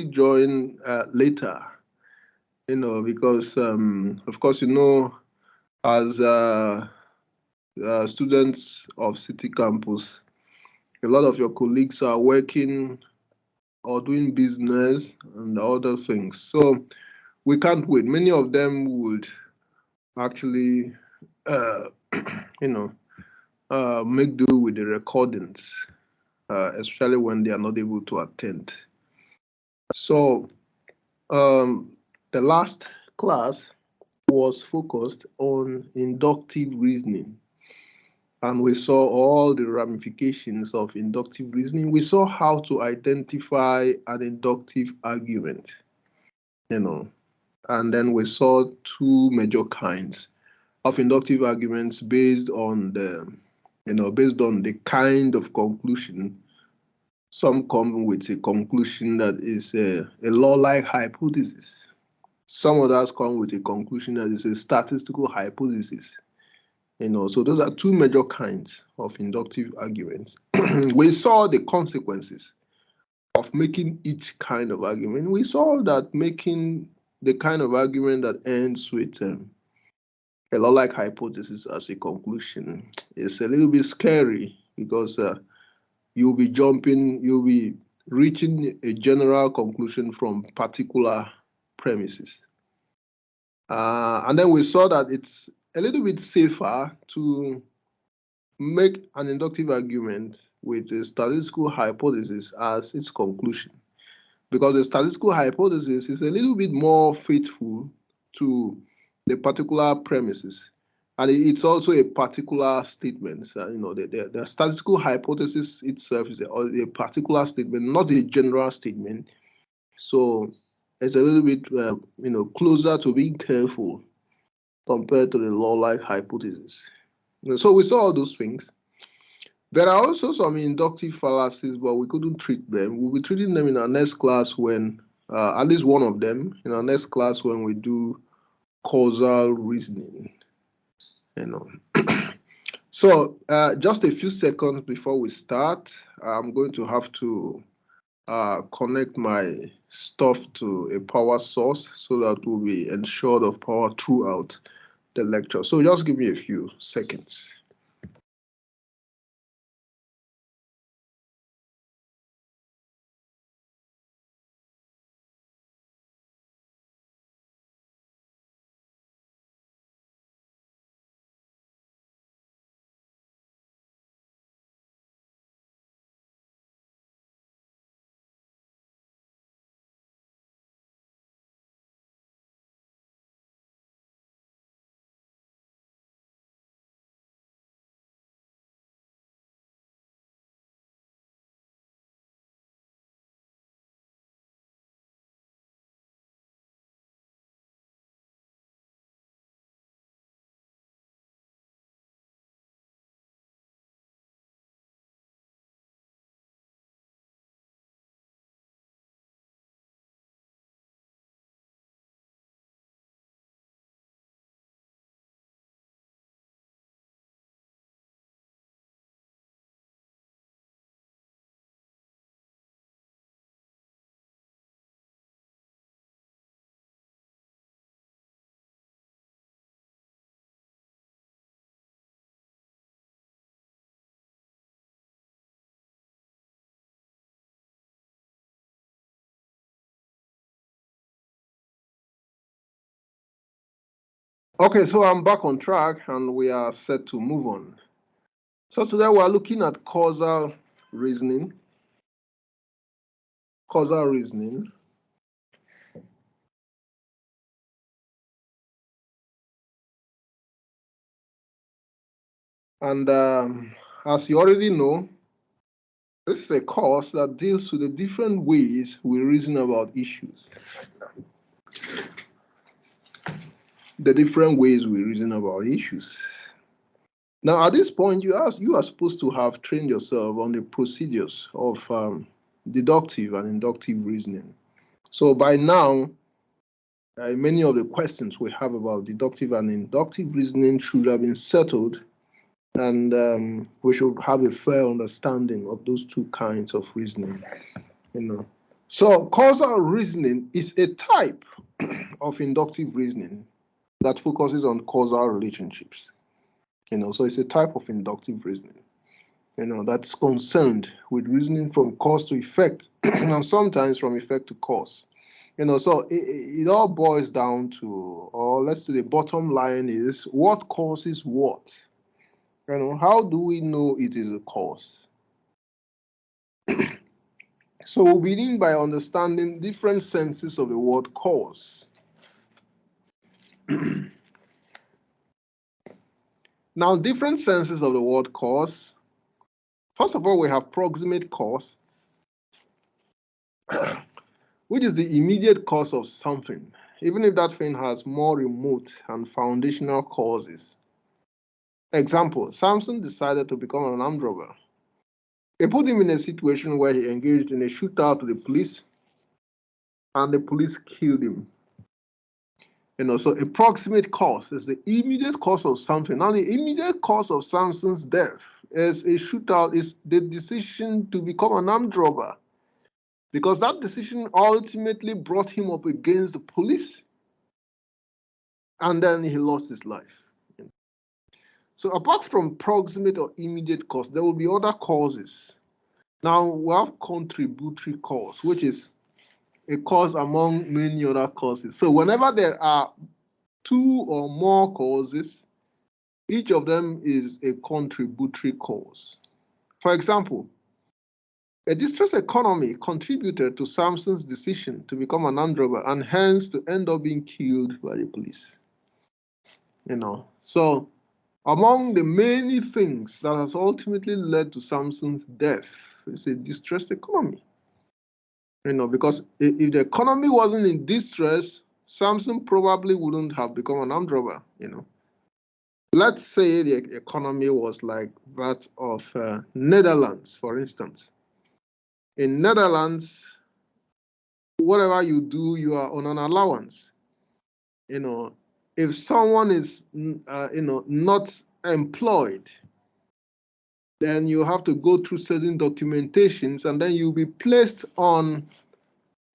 join later, because of course, as students of City Campus, a lot of your colleagues are working or doing business and other things. So we can't wait. Many of them would actually, uh, you know, make do with the recordings, especially when they are not able to attend. So the last class was focused on inductive reasoning. And we saw all the ramifications of inductive reasoning. We saw how to identify an inductive argument, and then we saw two major kinds of inductive arguments based on the kind of conclusion. Some come with a conclusion that is a law-like hypothesis. Some others come with a conclusion that is a statistical hypothesis. So those are two major kinds of inductive arguments. We saw the consequences of making each kind of argument. We saw that making the kind of argument that ends with a law-like hypothesis as a conclusion is a little bit scary because you'll be reaching a general conclusion from particular premises. And then we saw that it's a little bit safer to make an inductive argument with a statistical hypothesis as its conclusion, because the statistical hypothesis is a little bit more faithful to the particular premises, and it's also a particular statement. The statistical hypothesis itself is a particular statement, not a general statement. So it's a little bit closer to being careful compared to the law-like hypothesis. So we saw all those things. There are also some inductive fallacies, but we couldn't treat them. We'll be treating them in our next class when, at least one of them, in our next class when we do causal reasoning. So just a few seconds before we start, I'm going to have to connect my stuff to a power source so that we'll be ensured of power throughout the lecture. So just give me a few seconds. Okay, so I'm back on track and we are set to move on. So today we're looking at causal reasoning. Causal reasoning. And as you already know, this is a course that deals with the different ways we reason about issues. The different ways we reason about issues. Now, at this point, you are supposed to have trained yourself on the procedures of deductive and inductive reasoning. So by now, many of the questions we have about deductive and inductive reasoning should have been settled, and we should have a fair understanding of those two kinds of reasoning. So causal reasoning is a type of inductive reasoning that focuses on causal relationships. So it's a type of inductive reasoning, that's concerned with reasoning from cause to effect, and sometimes from effect to cause. So it all boils down to, or let's say the bottom line is, what causes what? How do we know it is a cause? So we'll begin by understanding different senses of the word cause. Now, different senses of the word cause. First of all, we have proximate cause, which is the immediate cause of something, even if that thing has more remote and foundational causes. Example, Samson decided to become an armed robber. They put him in a situation where he engaged in a shootout to the police, and the police killed him. So a proximate cause is the immediate cause of something. Now, the immediate cause of Samson's death is a shootout, is the decision to become an armed robber, because that decision ultimately brought him up against the police, and then he lost his life. So apart from proximate or immediate cause, there will be other causes. Now, we have contributory cause, which is a cause among many other causes. So whenever there are two or more causes, each of them is a contributory cause. For example, a distressed economy contributed to Samson's decision to become an armed robber and hence to end up being killed by the police. So among the many things that has ultimately led to Samson's death is a distressed economy. Because if the economy wasn't in distress, Samson probably wouldn't have become an armed robber. Let's say the economy was like that of Netherlands, for instance. In Netherlands, whatever you do, you are on an allowance. If someone is, not employed, then you have to go through certain documentations, and then you'll be placed on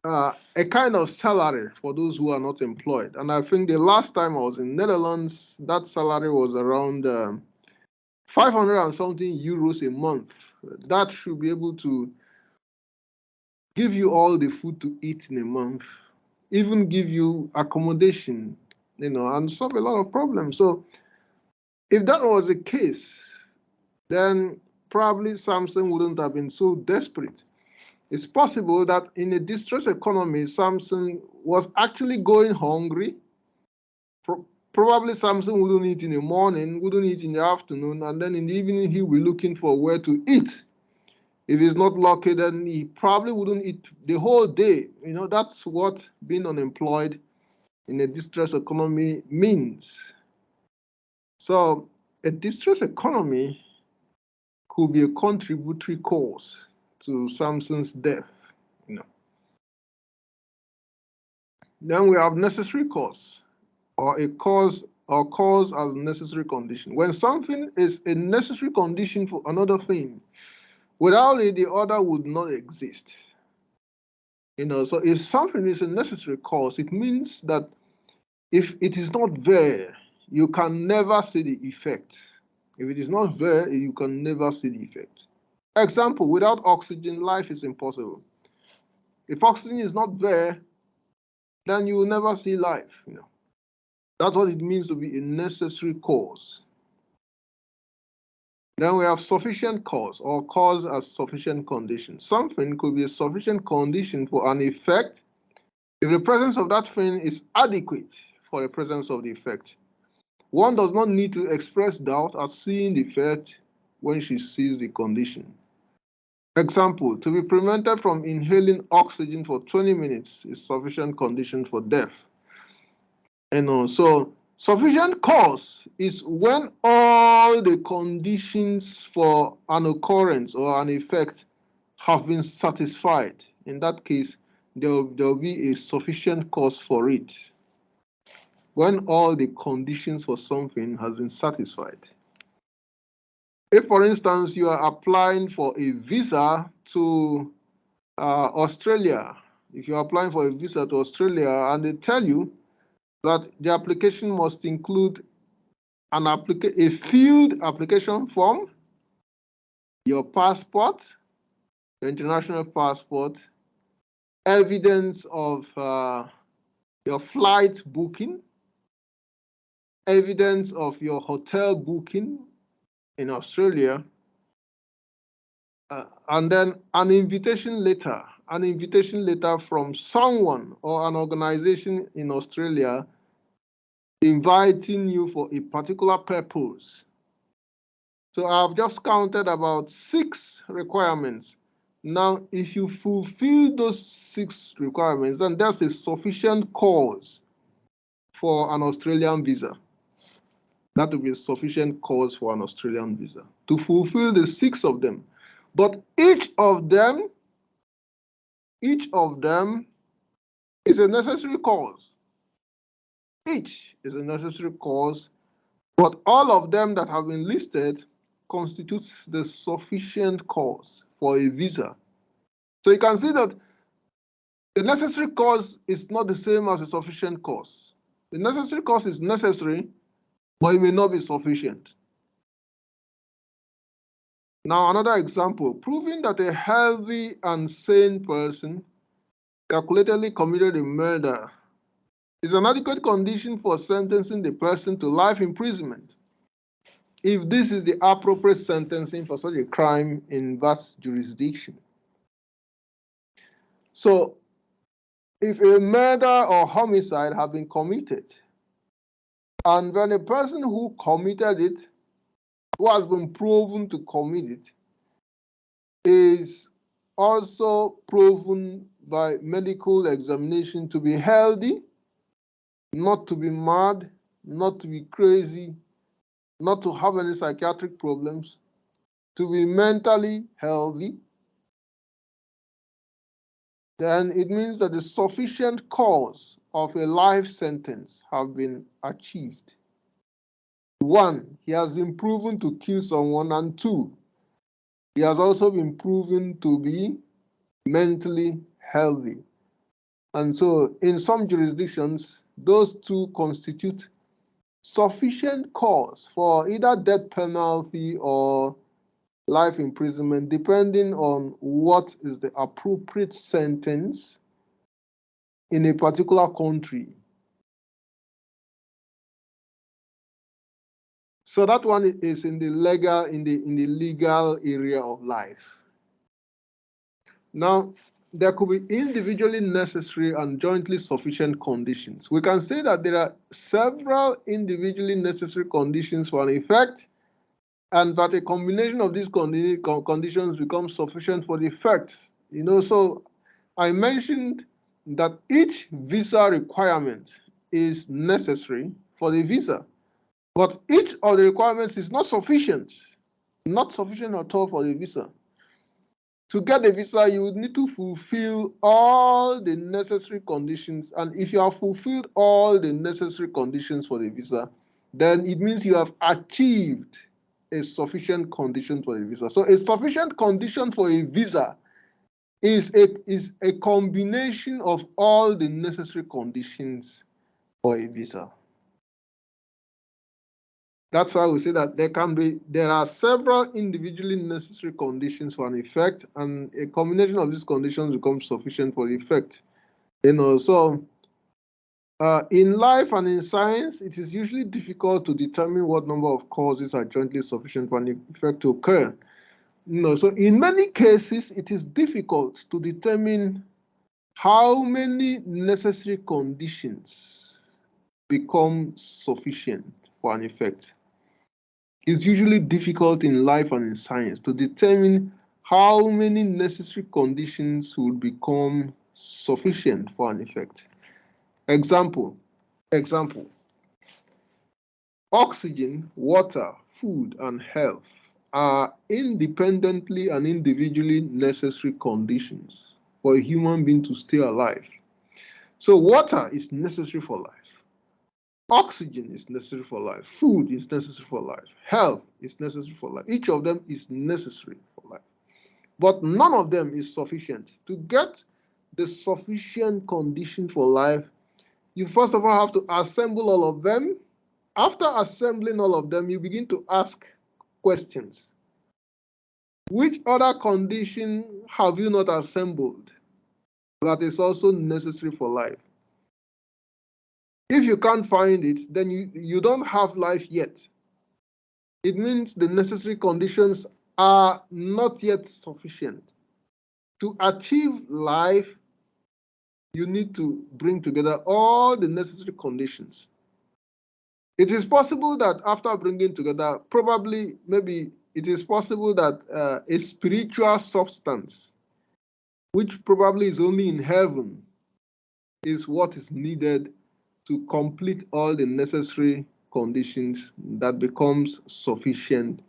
a kind of salary for those who are not employed. And I think the last time I was in Netherlands, that salary was around 500 and something euros a month. That should be able to give you all the food to eat in a month, even give you accommodation, and solve a lot of problems. So if that was the case, then probably Samson wouldn't have been so desperate. It's possible that in a distressed economy, Samson was actually going hungry. Probably Samson wouldn't eat in the morning, wouldn't eat in the afternoon, and then in the evening he will be looking for where to eat. If he's not lucky, then he probably wouldn't eat the whole day. That's what being unemployed in a distressed economy means. So a distressed economy could be a contributory cause to Samson's death. Then we have necessary cause, or a cause, or cause as necessary condition. When something is a necessary condition for another thing, without it, the other would not exist. So if something is a necessary cause, it means that if it is not there, you can never see the effect. If it is not there, you can never see the effect. Example, without oxygen, life is impossible. If oxygen is not there, then you will never see life. That's what it means to be a necessary cause. Then we have sufficient cause, or cause as sufficient condition. Something could be a sufficient condition for an effect if the presence of that thing is adequate for the presence of the effect. One does not need to express doubt at seeing the effect when she sees the condition. Example, to be prevented from inhaling oxygen for 20 minutes is sufficient condition for death. So sufficient cause is when all the conditions for an occurrence or an effect have been satisfied. In that case, there will be a sufficient cause for it. When all the conditions for something has been satisfied. If, for instance, you are applying for a visa to Australia, if you're applying for a visa to Australia and they tell you that the application must include a field application form, your passport, your international passport, evidence of your flight booking, evidence of your hotel booking in Australia, and then an invitation letter from someone or an organization in Australia inviting you for a particular purpose. So I've just counted about 6 requirements. Now, if you fulfill those 6 requirements, then that's a sufficient cause for an Australian visa. That will be a sufficient cause for an Australian visa to fulfill the 6 of them. But each of them is a necessary cause. Each is a necessary cause, but all of them that have been listed constitutes the sufficient cause for a visa. So you can see that the necessary cause is not the same as a sufficient cause. The necessary cause is necessary, but it may not be sufficient. Now, another example, proving that a healthy and sane person calculatedly committed a murder is an adequate condition for sentencing the person to life imprisonment, if this is the appropriate sentencing for such a crime in that jurisdiction. So, if a murder or homicide have been committed, and when a person who committed it, who has been proven to commit it, is also proven by medical examination to be healthy, not to be mad, not to be crazy, not to have any psychiatric problems, to be mentally healthy, then it means that the sufficient cause of a life sentence have been achieved. 1, he has been proven to kill someone, and 2, he has also been proven to be mentally healthy. And so in some jurisdictions, those 2 constitute sufficient cause for either death penalty or life imprisonment, depending on what is the appropriate sentence in a particular country. So that one is in the legal area of life. Now, there could be individually necessary and jointly sufficient conditions. We can say that there are several individually necessary conditions for an effect, and that a combination of these conditions becomes sufficient for the effect. So I mentioned that each visa requirement is necessary for the visa, but each of the requirements is not sufficient at all for the visa. To get the visa, you would need to fulfill all the necessary conditions, and if you have fulfilled all the necessary conditions for the visa, then it means you have achieved a sufficient condition for a visa. So a sufficient condition for a visa is a combination of all the necessary conditions for a visa. That's why we say that there are several individually necessary conditions for an effect, and a combination of these conditions becomes sufficient for the effect. So in life and in science, it is usually difficult to determine what number of causes are jointly sufficient for an effect to occur. So in many cases, it is difficult to determine how many necessary conditions become sufficient for an effect. It's usually difficult in life and in science to determine how many necessary conditions would become sufficient for an effect. Example, oxygen, water, food, and health are independently and individually necessary conditions for a human being to stay alive. So water is necessary for life. Oxygen is necessary for life. Food is necessary for life. Health is necessary for life. Each of them is necessary for life. but none of them is sufficient. To get the sufficient condition for life, you first of all have to assemble all of them. After assembling all of them, you begin to ask questions. Which other condition have you not assembled that is also necessary for life? If you can't find it, then you don't have life yet. It means the necessary conditions are not yet sufficient. To achieve life, you need to bring together all the necessary conditions. It is possible that after bringing together, probably, maybe it is possible that a spiritual substance, which probably is only in heaven, is what is needed to complete all the necessary conditions that becomes sufficient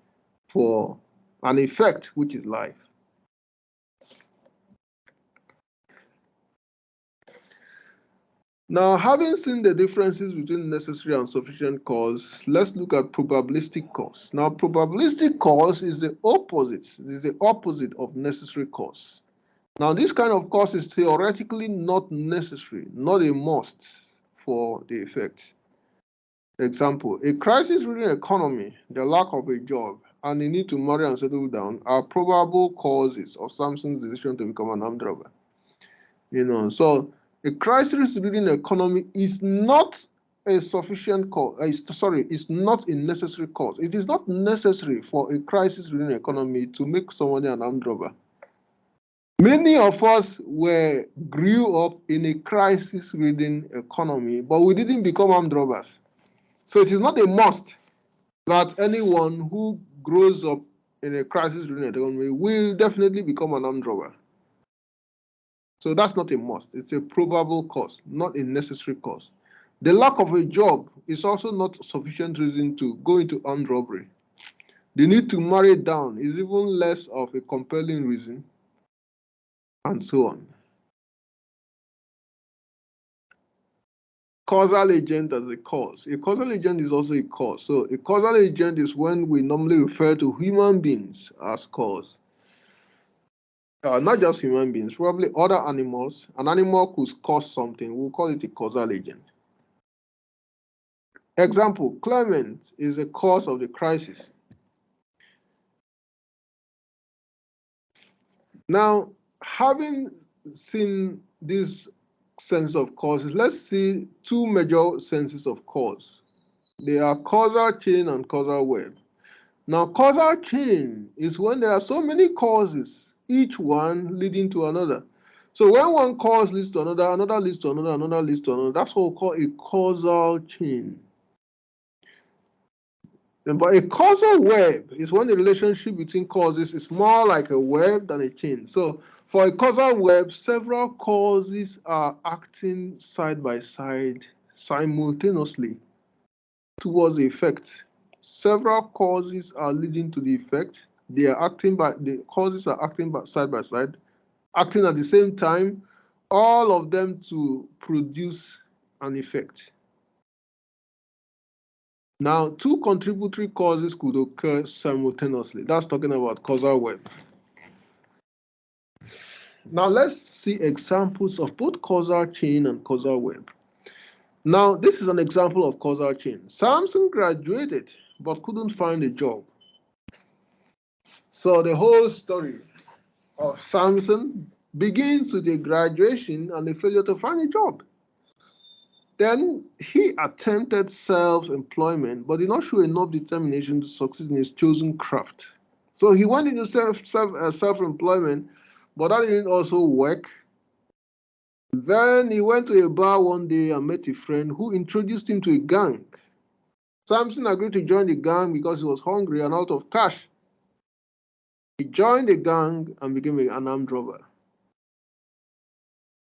for an effect, which is life. Now, having seen the differences between necessary and sufficient cause, let's look at probabilistic cause. Now, probabilistic cause is the opposite. It is the opposite of necessary cause. Now, this kind of cause is theoretically not necessary, not a must for the effect. Example, a crisis-ridden economy, the lack of a job, and the need to marry and settle down are probable causes of Samson's decision to become an armed robber. So a crisis-ridden economy is not a sufficient cause. It's not a necessary cause. It is not necessary for a crisis-ridden economy to make somebody an armed robber. Many of us grew up in a crisis-ridden economy, but we didn't become armed robbers. So it is not a must that anyone who grows up in a crisis-ridden economy will definitely become an armed robber. So that's not a must. It's a probable cause, not a necessary cause. The lack of a job is also not sufficient reason to go into armed robbery. The need to marry down is even less of a compelling reason, and so on. Causal agent as a cause. A causal agent is also a cause. So a causal agent is when we normally refer to human beings as cause. Not just human beings, probably other animals. An animal could cause something. We'll call it a causal agent. Example, Clement is the cause of the crisis. Now, having seen this sense of causes, let's see two major senses of cause. They are causal chain and causal web. Now, causal chain is when there are so many causes, each one leading to another. So when one cause leads to another, another leads to another, another leads to another, that's what we call a causal chain. But a causal web is when the relationship between causes is more like a web than a chain. So for a causal web, several causes are acting side by side simultaneously towards the effect. Several causes are leading to the effect. The causes are acting side by side, acting at the same time, all of them to produce an effect. Now, two contributory causes could occur simultaneously. That's talking about causal web. Now, let's see examples of both causal chain and causal web. Now, this is an example of causal chain. Samson graduated but couldn't find a job. So the whole story of Samson begins with a graduation and a failure to find a job. Then he attempted self-employment, but did not show enough determination to succeed in his chosen craft. So he went into self-employment, but that didn't also work. Then he went to a bar one day and met a friend who introduced him to a gang. Samson agreed to join the gang because he was hungry and out of cash. He joined the gang and became an armed robber.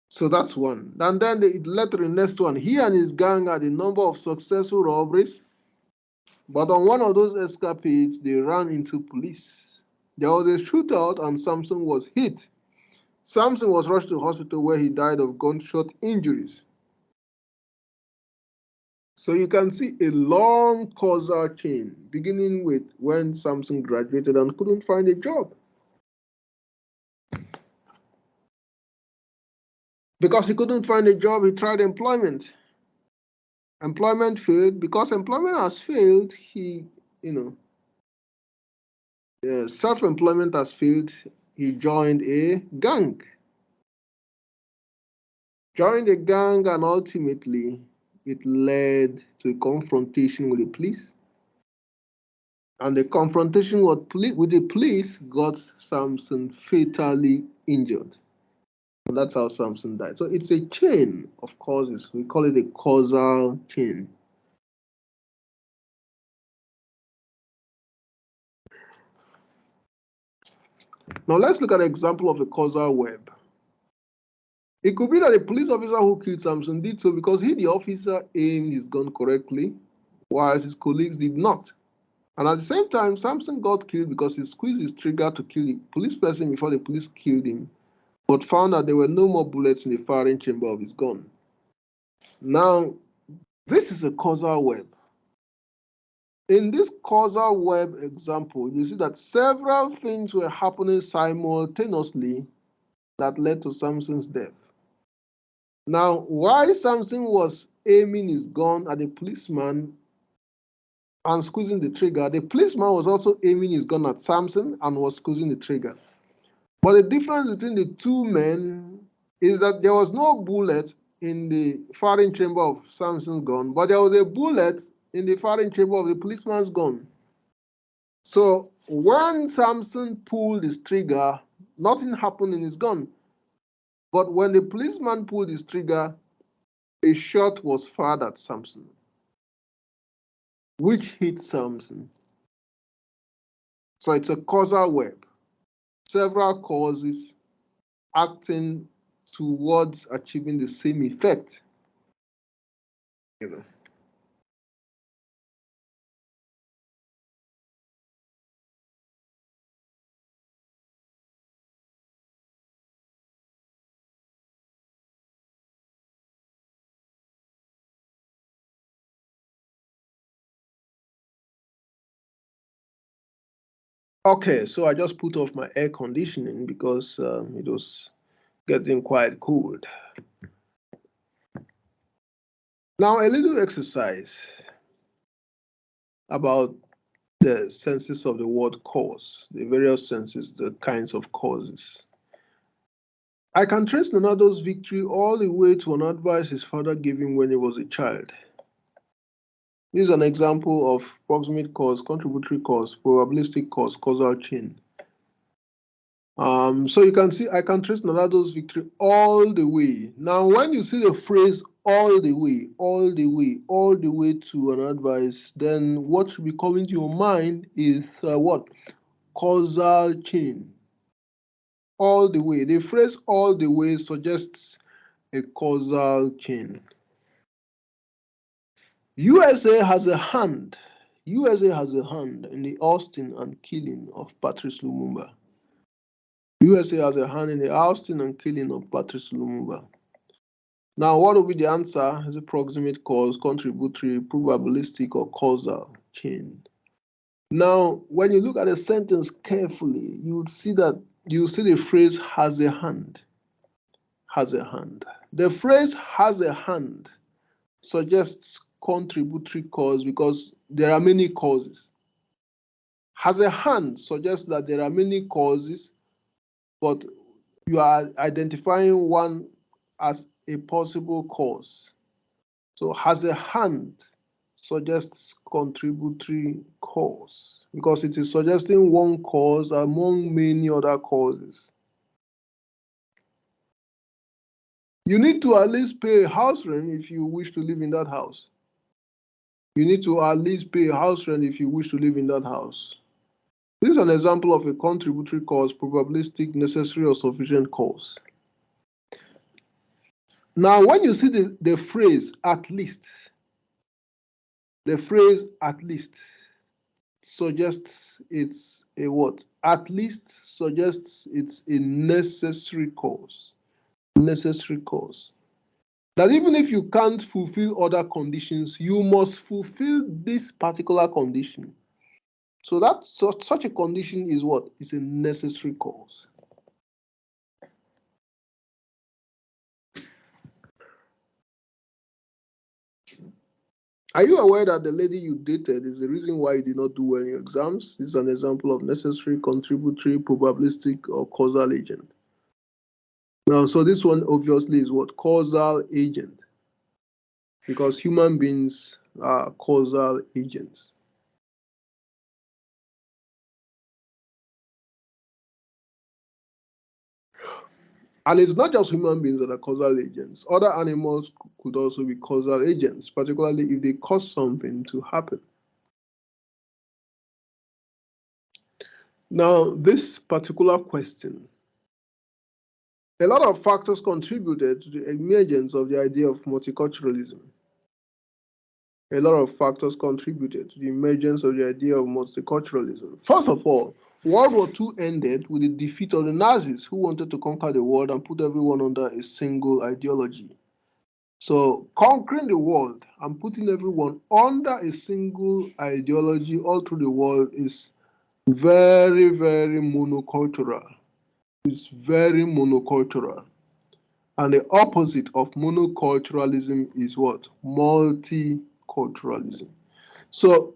So that's one. And then it led to the next one. He and his gang had a number of successful robberies. But on one of those escapades, they ran into police. There was a shootout and Samson was hit. Samson was rushed to hospital where he died of gunshot injuries. So you can see a long causal chain beginning with when Samson graduated and couldn't find a job. Because he couldn't find a job, he tried employment. Employment failed. Because employment has failed, he, self-employment has failed, he joined a gang. Joined a gang, and ultimately it led to a confrontation with the police. And the confrontation with the police got Samson fatally injured. And that's how Samson died. So it's a chain of causes. We call it a causal chain. Now let's look at an example of a causal web. It could be that the police officer who killed Samson did so because he, the officer, aimed his gun correctly, while his colleagues did not. And at the same time, Samson got killed because he squeezed his trigger to kill the police person before the police killed him, but found that there were no more bullets in the firing chamber of his gun. Now, this is a causal web. In this causal web example, you see that several things were happening simultaneously that led to Samson's death. Now, while Samson was aiming his gun at the policeman and squeezing the trigger, the policeman was also aiming his gun at Samson and was squeezing the trigger. But the difference between the two men is that there was no bullet in the firing chamber of Samson's gun, but there was a bullet in the firing chamber of the policeman's gun. So when Samson pulled his trigger, nothing happened in his gun. But when the policeman pulled his trigger, a shot was fired at Samson, which hit Samson. So it's a causal web. Several causes acting towards achieving the same effect. Okay, so I just put off my air conditioning because it was getting quite cold. Now, a little exercise about the senses of the word cause, the various senses, the kinds of causes. I can trace Leonardo's victory all the way to an advice his father gave him when he was a child. This is an example of proximate cause, contributory cause, probabilistic cause, causal chain. So you can see I can trace Leonardo's victory all the way. Now, when you see the phrase all the way, all the way, all the way to an advice, then what should be coming to your mind is what? Causal chain. All the way. The phrase all the way suggests a causal chain. USA has a hand. USA has a hand in the ousting and killing of Patrice Lumumba. USA has a hand in the ousting and killing of Patrice Lumumba. Now, what will be the answer? Is it proximate cause, contributory, probabilistic, or causal chain? Now, when you look at the sentence carefully, you will see that you see the phrase has a hand. Has a hand. The phrase has a hand suggests contributory cause because there are many causes. Has a hand suggests that there are many causes, but you are identifying one as a possible cause. So has a hand suggests contributory cause because it is suggesting one cause among many other causes. You need to at least pay a house rent if you wish to live in that house. You need to at least pay a house rent if you wish to live in that house. This is an example of a contributory cause, probabilistic, necessary, or sufficient cause. Now, when you see the phrase at least, the phrase at least suggests it's a what? At least suggests it's a necessary cause. Necessary cause. That even if you can't fulfill other conditions, you must fulfill this particular condition. So that such a condition is what? It's a necessary cause. Are you aware that the lady you dated is the reason why you did not do well in your exams? This is an example of necessary, contributory, probabilistic, or causal agent. Now, so this one obviously is what? Causal agent. Because human beings are causal agents. And it's not just human beings that are causal agents. Other animals could also be causal agents, particularly if they cause something to happen. Now, this particular question, a lot of factors contributed to the emergence of the idea of multiculturalism. A lot of factors contributed to the emergence of the idea of multiculturalism. First of all, World War II ended with the defeat of the Nazis, who wanted to conquer the world and put everyone under a single ideology. So conquering the world and putting everyone under a single ideology all through the world is very, very monocultural. It's very monocultural. And the opposite of monoculturalism is what? Multiculturalism. So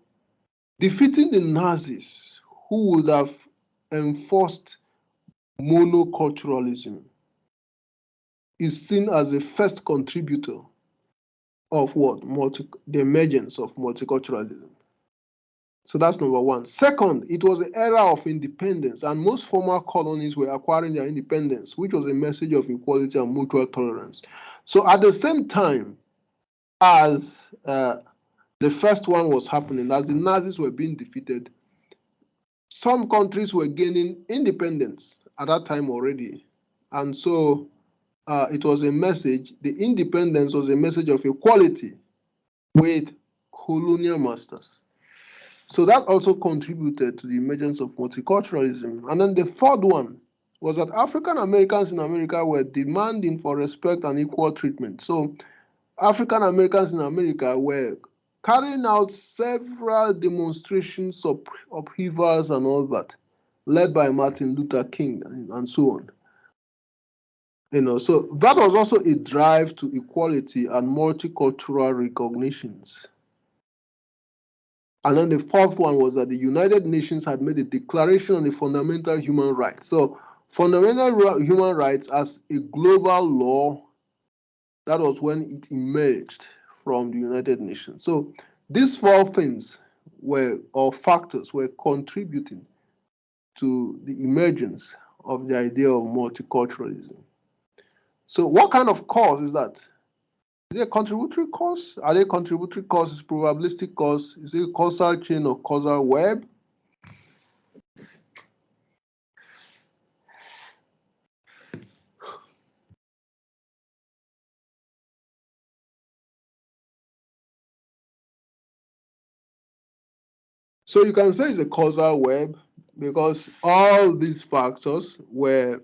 defeating the Nazis, who would have enforced monoculturalism, is seen as the first contributor of what? The emergence of multiculturalism. So that's number one. Second, it was the era of independence, and most former colonies were acquiring their independence, which was a message of equality and mutual tolerance. So at the same time as the first one was happening, as the Nazis were being defeated, some countries were gaining independence at that time already. And so it was a message, the independence was a message of equality with colonial masters. So that also contributed to the emergence of multiculturalism. And then the third one was that African Americans in America were demanding for respect and equal treatment. So African Americans in America were carrying out several demonstrations, upheavals, and all that, led by Martin Luther King and so on. So that was also a drive to equality and multicultural recognitions. And then the fourth one was that the United Nations had made a declaration on the fundamental human rights. So fundamental human rights as a global law, that was when it emerged from the United Nations. So these four things or factors were contributing to the emergence of the idea of multiculturalism. So what kind of cause is that? Is it a contributory cause? Are they contributory causes, probabilistic cause? Is it a causal chain or causal web? So you can say it's a causal web because all these factors were,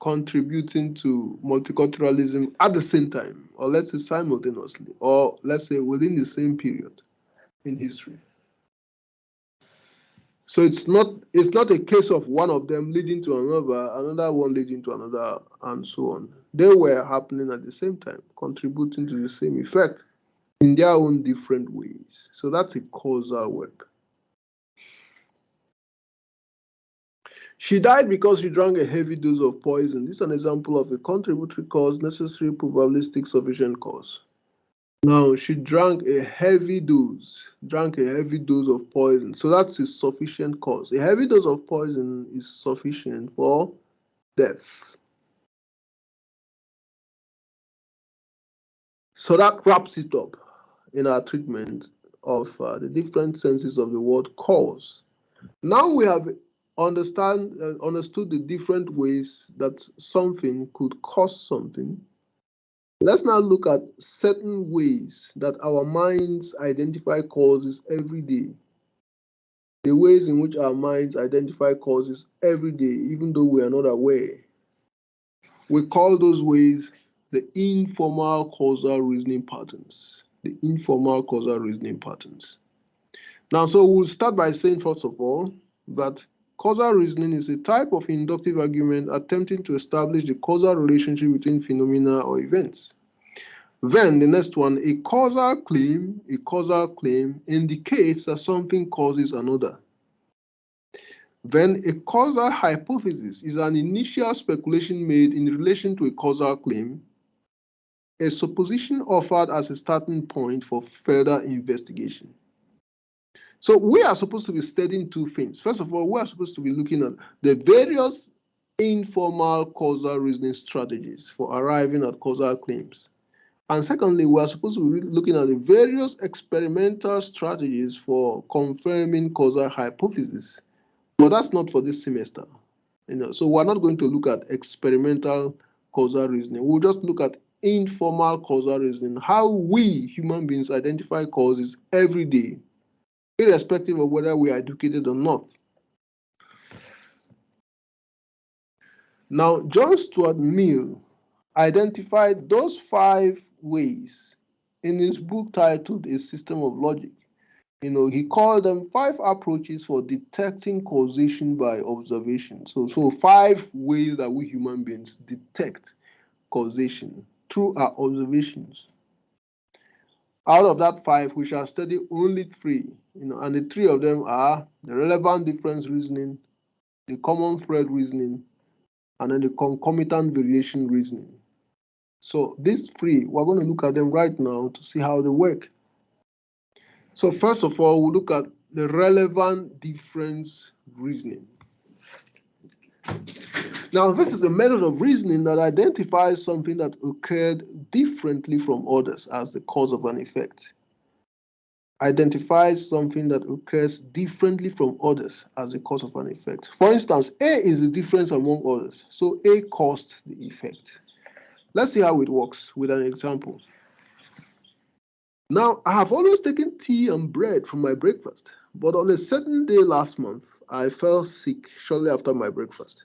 contributing to multiculturalism at the same time, or let's say simultaneously, or let's say within the same period in history. So it's not a case of one of them leading to another one leading to another, and so on. They were happening at the same time, contributing to the same effect in their own different ways. So that's a causal web. She died because she drank a heavy dose of poison. This is an example of a contributory cause, necessary, probabilistic, sufficient cause. Now, she drank a heavy dose of poison. So that's a sufficient cause. A heavy dose of poison is sufficient for death. So that wraps it up in our treatment of the different senses of the word cause. Now we have understood the different ways that something could cause something. Let's now look at certain ways that our minds identify causes every day. The ways in which our minds identify causes every day, even though we are not aware. We call those ways the informal causal reasoning patterns. The informal causal reasoning patterns. Now, so we'll start by saying, first of all, that causal reasoning is a type of inductive argument attempting to establish the causal relationship between phenomena or events. Then the next one, a causal claim indicates that something causes another. Then a causal hypothesis is an initial speculation made in relation to a causal claim, a supposition offered as a starting point for further investigation. So we are supposed to be studying two things. First of all, we are supposed to be looking at the various informal causal reasoning strategies for arriving at causal claims. And secondly, we are supposed to be looking at the various experimental strategies for confirming causal hypotheses. But that's not for this semester. So we're not going to look at experimental causal reasoning. We'll just look at informal causal reasoning, how we human beings identify causes every day, irrespective of whether we are educated or not. Now, John Stuart Mill identified those 5 ways in his book titled A System of Logic. He called them 5 approaches for detecting causation by observation. So 5 ways that we human beings detect causation through our observations. Out of that 5, we shall study only 3, and the 3 of them are the relevant difference reasoning, the common thread reasoning, and then the concomitant variation reasoning. So these 3, we're going to look at them right now to see how they work. So first of all, we'll look at the relevant difference reasoning. Now, this is a method of reasoning that identifies something that occurred differently from others as the cause of an effect. Identifies something that occurs differently from others as the cause of an effect. For instance, A is the difference among others, so A caused the effect. Let's see how it works with an example. Now, I have always taken tea and bread for my breakfast, but on a certain day last month, I fell sick shortly after my breakfast.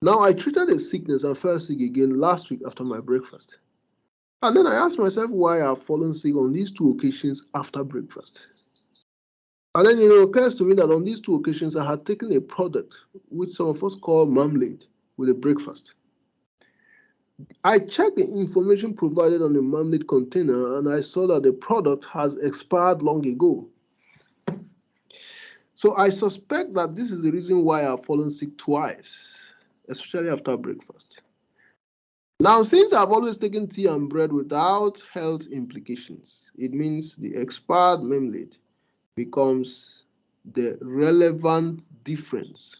Now, I treated a sickness and fell sick again last week after my breakfast. And then I asked myself why I have fallen sick on these 2 occasions after breakfast. And then it occurs to me that on these 2 occasions, I had taken a product which some of us call marmalade with a breakfast. I checked the information provided on the marmalade container and I saw that the product has expired long ago. So I suspect that this is the reason why I've fallen sick twice, especially after breakfast. Now, since I've always taken tea and bread without health implications, it means the expired marmalade becomes the relevant difference,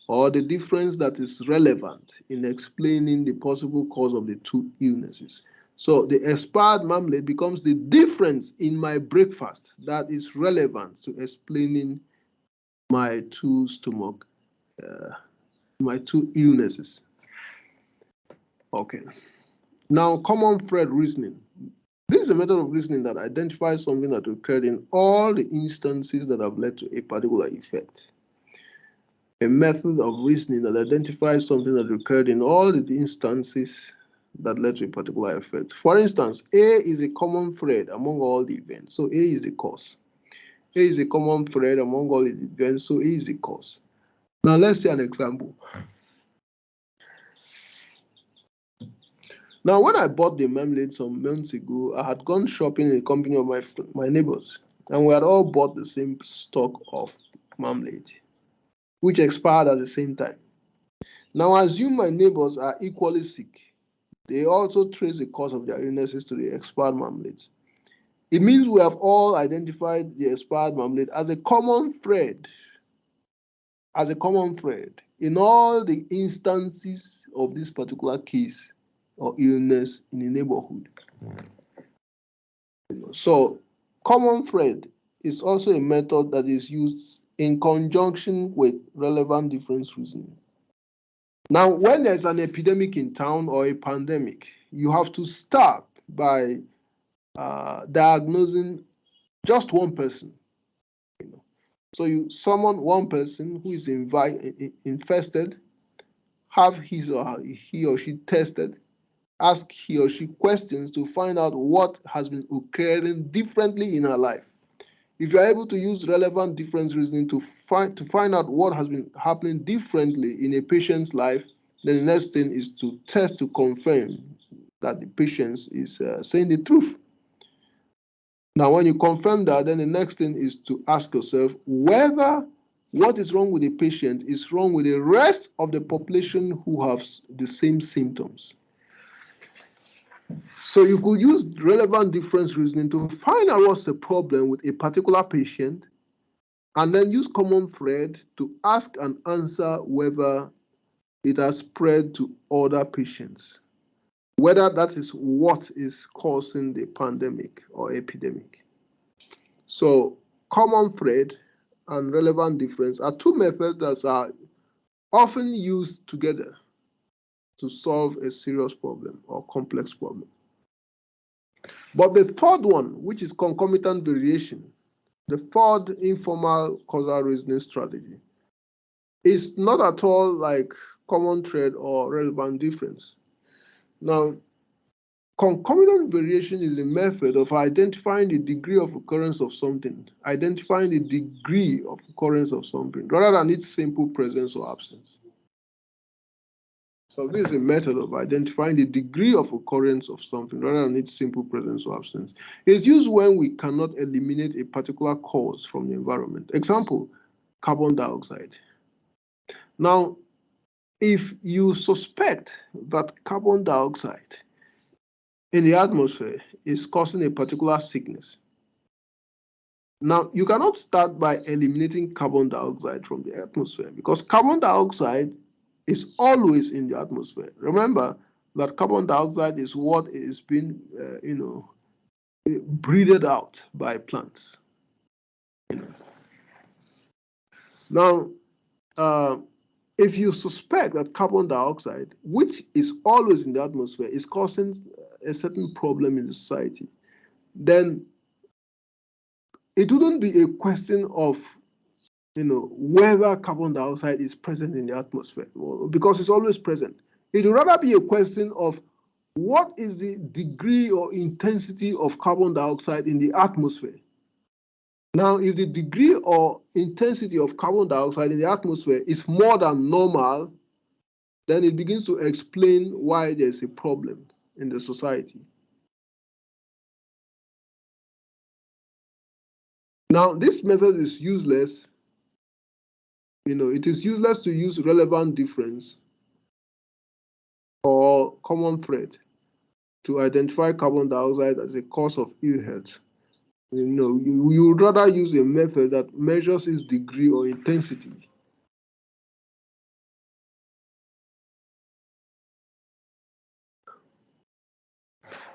or the difference that is relevant in explaining the possible cause of the 2 illnesses. So the expired marmalade becomes the difference in my breakfast that is relevant to explaining my 2 illnesses. Okay. Now, common thread reasoning. This is a method of reasoning that identifies something that occurred in all the instances that have led to a particular effect. A method of reasoning that identifies something that occurred in all the instances that led to a particular effect. For instance, A is a common thread among all the events, so A is the cause. A is a common thread among all the events, so A is the cause. Now let's see an example. Now, when I bought the marmalade some months ago, I had gone shopping in the company of my neighbors, and we had all bought the same stock of marmalade, which expired at the same time. Now, assume my neighbors are equally sick. They also trace the cause of their illnesses to the expired marmalades. It means we have all identified the expired marmalade as a common thread, in all the instances of this particular case or illness in the neighborhood. So, common thread is also a method that is used in conjunction with relevant difference reasoning. Now, when there's an epidemic in town or a pandemic, you have to start by diagnosing just one person. So you summon one person who is infested, have he or she tested, ask he or she questions to find out what has been occurring differently in her life. If you are able to use relevant difference reasoning to find out what has been happening differently in a patient's life, then the next thing is to test to confirm that the patient is saying the truth. Now, when you confirm that, then the next thing is to ask yourself whether what is wrong with the patient is wrong with the rest of the population who have the same symptoms. So you could use relevant difference reasoning to find out what's the problem with a particular patient, and then use common thread to ask and answer whether it has spread to other patients, whether that is what is causing the pandemic or epidemic. So common thread and relevant difference are two methods that are often used together to solve a serious problem or complex problem. But the third one, which is concomitant variation, the third informal causal reasoning strategy, is not at all like common thread or relevant difference. Now, concomitant variation is a method of identifying the degree of occurrence of something, identifying the degree of occurrence of something, rather than its simple presence or absence. So this is a method of identifying the degree of occurrence of something rather than its simple presence or absence. It's used when we cannot eliminate a particular cause from the environment. Example, carbon dioxide. Now, if you suspect that carbon dioxide in the atmosphere is causing a particular sickness, now you cannot start by eliminating carbon dioxide from the atmosphere, because carbon dioxide is always in the atmosphere. Remember that carbon dioxide is what is being, breathed out by plants. Now, if you suspect that carbon dioxide, which is always in the atmosphere, is causing a certain problem in the society, then it wouldn't be a question of whether carbon dioxide is present in the atmosphere, because it's always present. It would rather be a question of what is the degree or intensity of carbon dioxide in the atmosphere. Now, if the degree or intensity of carbon dioxide in the atmosphere is more than normal, then it begins to explain why there's a problem in the society. Now, this method is useless. It is useless to use relevant difference or common thread to identify carbon dioxide as a cause of ill health. You would rather use a method that measures its degree or intensity.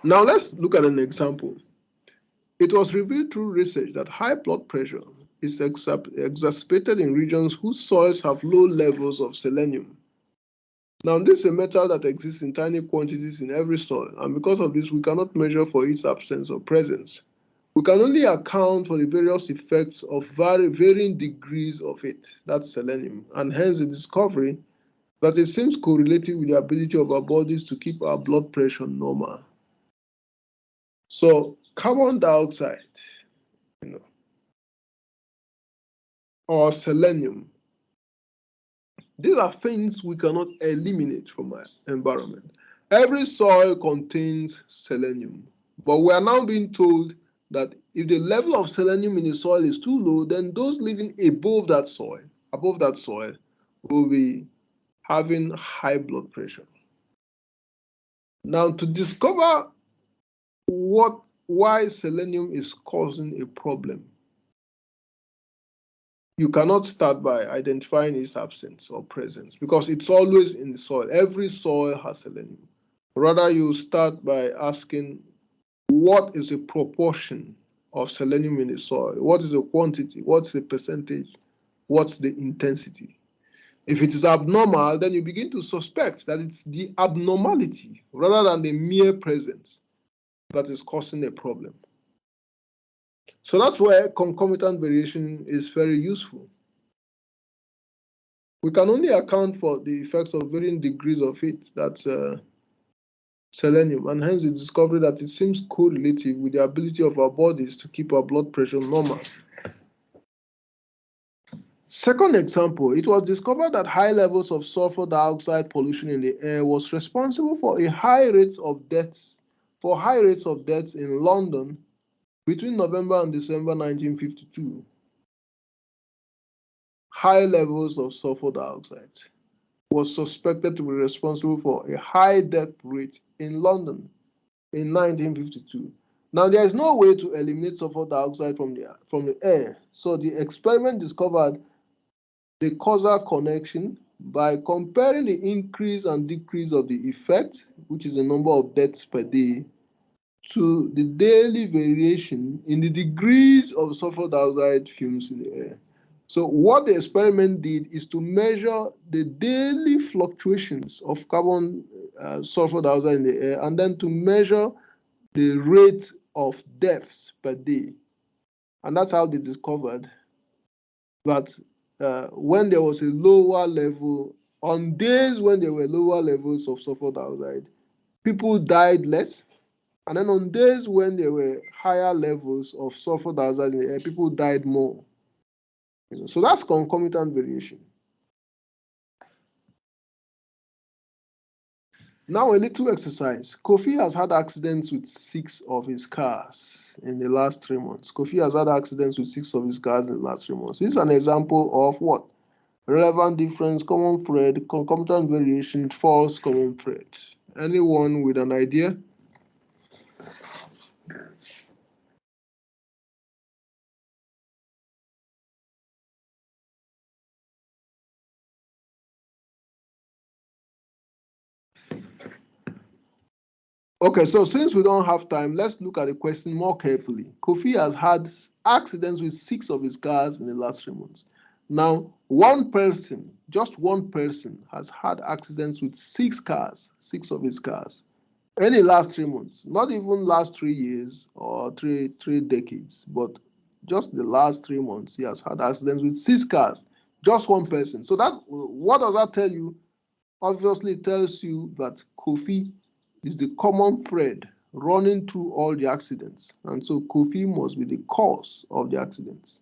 Now let's look at an example. It was revealed through research that high blood pressure is exacerbated in regions whose soils have low levels of selenium. Now, this is a metal that exists in tiny quantities in every soil, and because of this, we cannot measure for its absence or presence. We can only account for the various effects of varying degrees of it, that's selenium, and hence the discovery that it seems correlated with the ability of our bodies to keep our blood pressure normal. So, carbon dioxide, or selenium, these are things we cannot eliminate from our environment. Every soil contains selenium, but we are now being told that if the level of selenium in the soil is too low, then those living above that soil will be having high blood pressure. Now, to discover why selenium is causing a problem, you cannot start by identifying its absence or presence, because it's always in the soil. Every soil has selenium. Rather, you start by asking, what is the proportion of selenium in the soil? What is the quantity? What's the percentage? What's the intensity? If it is abnormal, then you begin to suspect that it's the abnormality rather than the mere presence that is causing a problem. So that's where concomitant variation is very useful. We can only account for the effects of varying degrees of it, that's selenium, and hence the discovery that it seems correlative with the ability of our bodies to keep our blood pressure normal. Second example, it was discovered that high levels of sulfur dioxide pollution in the air was responsible for high rates of deaths in London between November and December 1952. High levels of sulfur dioxide was suspected to be responsible for a high death rate in London in 1952. Now, there is no way to eliminate sulfur dioxide from the air, so the experiment discovered the causal connection by comparing the increase and decrease of the effect, which is the number of deaths per day, to the daily variation in the degrees of sulfur dioxide fumes in the air. So what the experiment did is to measure the daily fluctuations of carbon sulfur dioxide in the air, and then to measure the rate of deaths per day. And that's how they discovered that when there was a lower level, on days when there were lower levels of sulfur dioxide, people died less. And then on days when there were higher levels of sulfur dioxide in the air, people died more. So that's concomitant variation. Now a little exercise. Kofi has had accidents with 6 of his cars in the last 3 months. Kofi has had accidents with 6 of his cars in the last 3 months. This is an example of what? Relevant difference, common thread, concomitant variation, false common thread. Anyone with an idea? Okay, so since we don't have time, let's look at the question more carefully. Kofi has had accidents with 6 of his cars in the last 3 months. Now, one person, just one person, has had accidents with 6 cars, 6 of his cars, in the last 3 months. Not even last 3 years or three decades, but just the last 3 months, he has had accidents with 6 cars, just one person. So that, what does that tell you? Obviously, it tells you that Kofi is the common thread running through all the accidents. And so Kofi must be the cause of the accidents.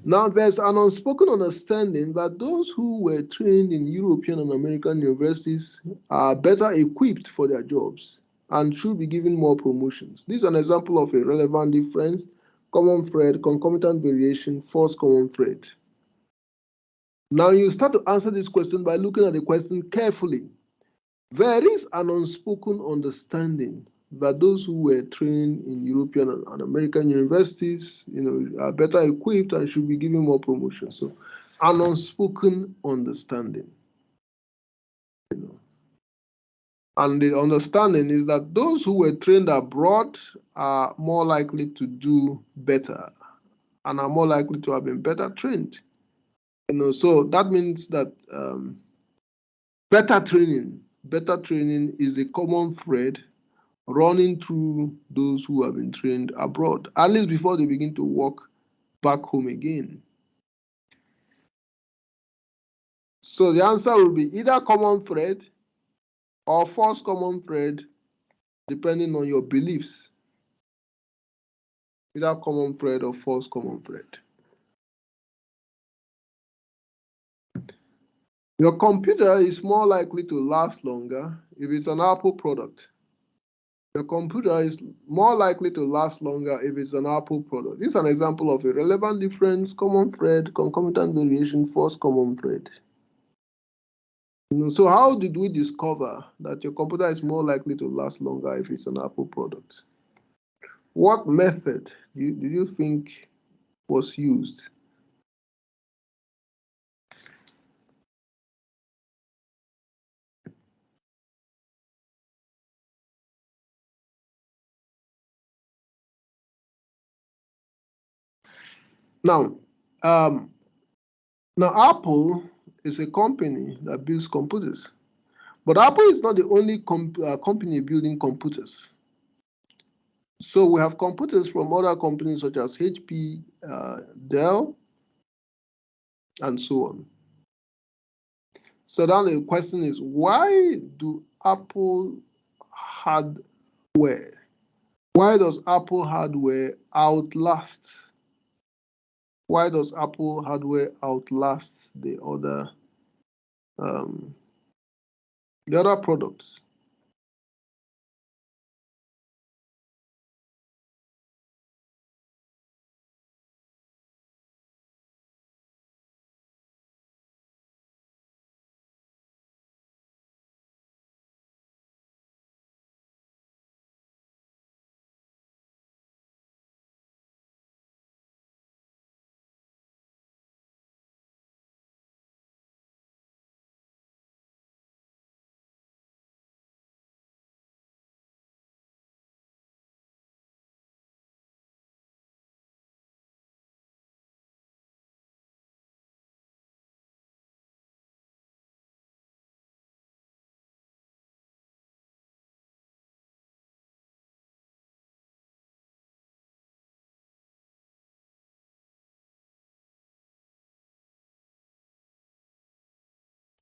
Now, there's an unspoken understanding that those who were trained in European and American universities are better equipped for their jobs and should be given more promotions. This is an example of a relevant difference, common thread, concomitant variation, false common thread. Now, you start to answer this question by looking at the question carefully. There is an unspoken understanding that those who were trained in European and American universities, are better equipped and should be given more promotion. So, an unspoken understanding. And the understanding is that those who were trained abroad are more likely to do better and are more likely to have been better trained. So that means that better training is a common thread running through those who have been trained abroad, at least before they begin to work back home again. So the answer will be either common thread or false common thread, depending on your beliefs. Either common thread or false common thread. Your computer is more likely to last longer if it's an Apple product. Your computer is more likely to last longer if it's an Apple product. This is an example of a relevant difference, common thread, concomitant variation, false common thread. So how did we discover that your computer is more likely to last longer if it's an Apple product? What method did you think was used? Now, Apple is a company that builds computers, but Apple is not the only company building computers. So we have computers from other companies such as HP, Dell, and so on. So now the question is, why do Apple hardware? Why does Apple hardware outlast Why does Apple hardware outlast the other products?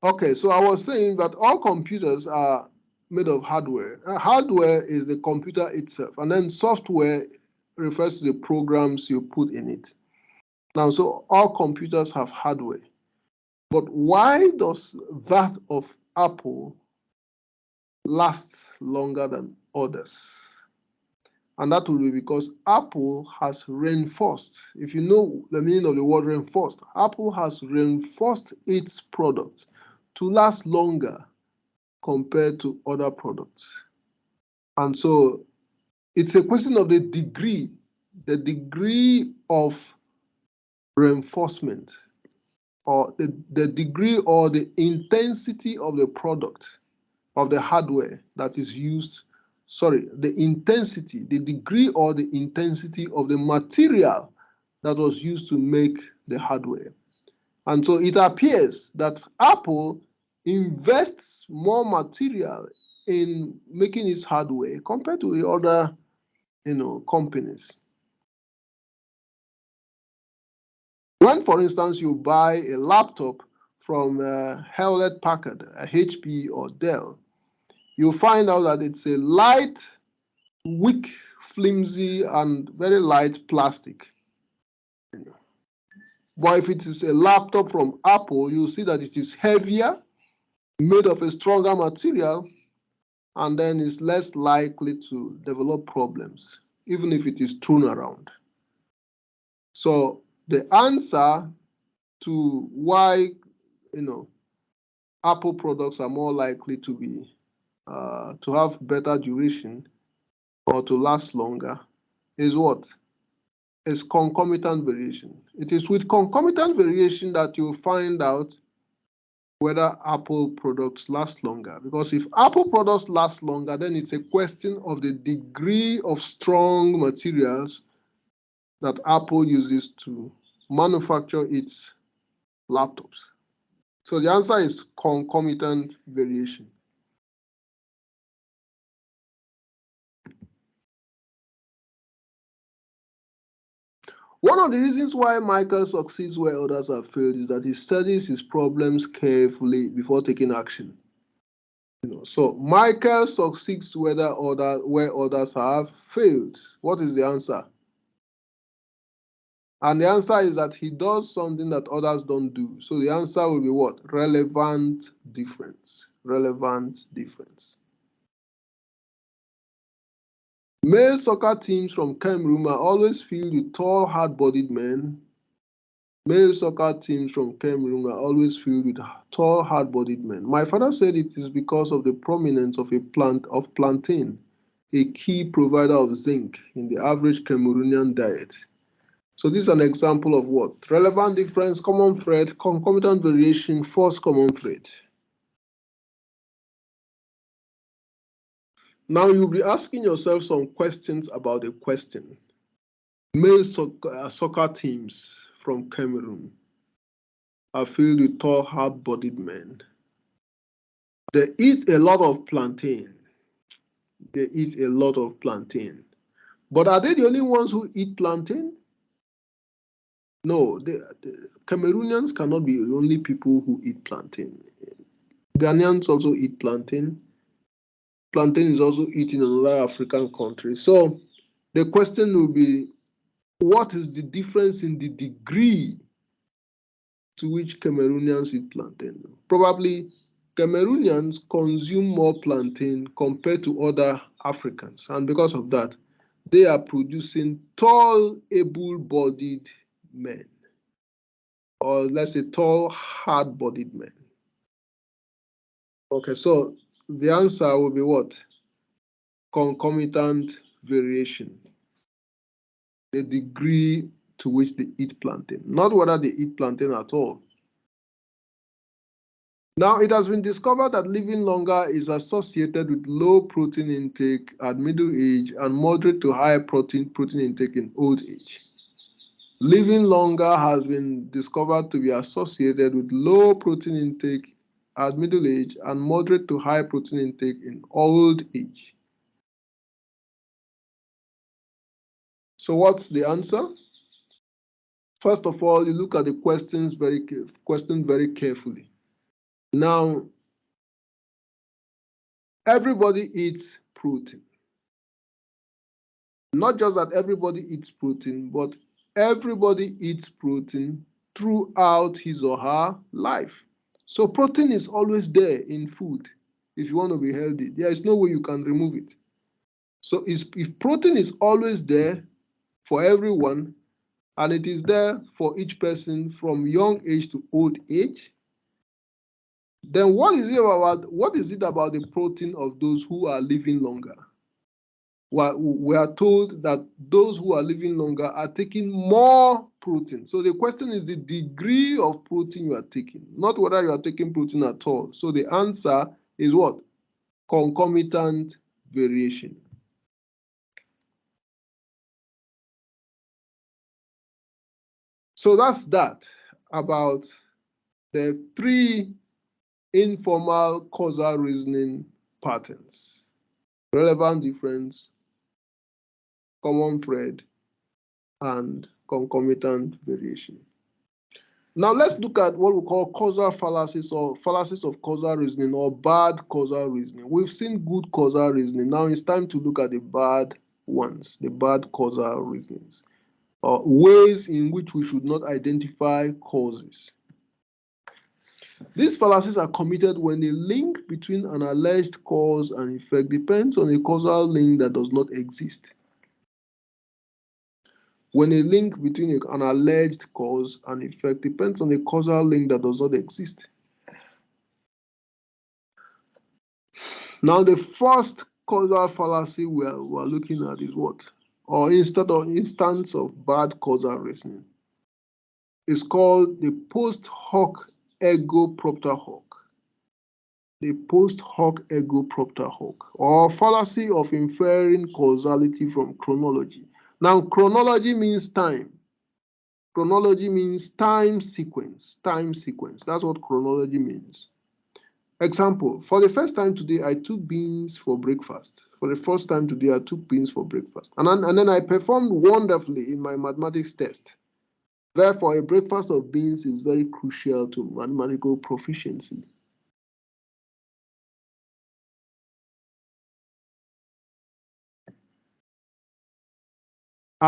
Okay, so I was saying that all computers are made of hardware. Hardware is the computer itself, and then software refers to the programs you put in it. Now, so all computers have hardware, but why does that of Apple last longer than others? And that will be because Apple has reinforced. If you know the meaning of the word reinforced, Apple has reinforced its product to last longer compared to other products. And so it's a question of the degree of reinforcement, or the degree or the intensity of the product, of the hardware that is used, the intensity, the degree or the intensity of the material that was used to make the hardware. And so it appears that Apple invests more material in making its hardware compared to the other, companies. When, for instance, you buy a laptop from Hewlett Packard, a HP or Dell, you find out that it's a light, weak, flimsy, and very light plastic. But if it is a laptop from Apple, you see that it is heavier, made of a stronger material, and then is less likely to develop problems, even if it is thrown around. So the answer to why, Apple products are more likely to be to have better duration or to last longer is what? Is concomitant variation. It is with concomitant variation that you find out whether Apple products last longer. Because if Apple products last longer, then it's a question of the degree of strong materials that Apple uses to manufacture its laptops. So the answer is concomitant variation. One of the reasons why Michael succeeds where others have failed is that he studies his problems carefully before taking action. So Michael succeeds where others have failed. What is the answer? And the answer is that he does something that others don't do. So the answer will be what? Relevant difference. Relevant difference. Male soccer teams from Cameroon are always filled with tall, hard-bodied men. Male soccer teams from Cameroon are always filled with tall, hard-bodied men. My father said it is because of the prominence of plantain, a key provider of zinc in the average Cameroonian diet. So this is an example of what? Relevant difference, common thread, concomitant variation, false common thread. Now you'll be asking yourself some questions about the question. Male soccer teams from Cameroon are filled with tall, hard-bodied men. They eat a lot of plantain. They eat a lot of plantain. But are they the only ones who eat plantain? No, the Cameroonians cannot be the only people who eat plantain. Ghanaians also eat plantain. Plantain is also eaten in other African countries. So the question will be, what is the difference in the degree to which Cameroonians eat plantain? Probably Cameroonians consume more plantain compared to other Africans, and because of that, they are producing tall, able-bodied men, or let's say tall, hard-bodied men. Okay, so the answer will be what? Concomitant variation, the degree to which they eat plantain, not whether they eat plantain at all. Now, it has been discovered that living longer is associated with low protein intake at middle age and moderate to high protein intake in old age. Living longer has been discovered to be associated with low protein intake at middle age and moderate to high protein intake in old age. So what's the answer? First of all, you look at the question very carefully. Now, everybody eats protein. Not just that everybody eats protein, but everybody eats protein throughout his or her life. So protein is always there in food if you want to be healthy. There is no way you can remove it. So if protein is always there for everyone, and it is there for each person from young age to old age, then what is it about the protein of those who are living longer? We are told that those who are living longer are taking more protein. So the question is the degree of protein you are taking, not whether you are taking protein at all. So the answer is what? Concomitant variation. So that's that about the three informal causal reasoning patterns: relevant difference, common thread, and concomitant variation. Now let's look at what we call causal fallacies, or fallacies of causal reasoning, or bad causal reasoning. We've seen good causal reasoning. Now it's time to look at the bad ones, the bad causal reasonings, or ways in which we should not identify causes. These fallacies are committed when the link between an alleged cause and effect depends on a causal link that does not exist. When a link between an alleged cause and effect depends on a causal link that does not exist. Now, the first causal fallacy we're looking at is what? Or instance of bad causal reasoning. It's called the post hoc ego propter hoc. The post hoc ego propter hoc, or fallacy of inferring causality from chronology. Now, chronology means time. Chronology means time sequence. Time sequence. That's what chronology means. Example: for the first time today, I took beans for breakfast. For the first time today, I took beans for breakfast. And then I performed wonderfully in my mathematics test. Therefore, a breakfast of beans is very crucial to mathematical proficiency.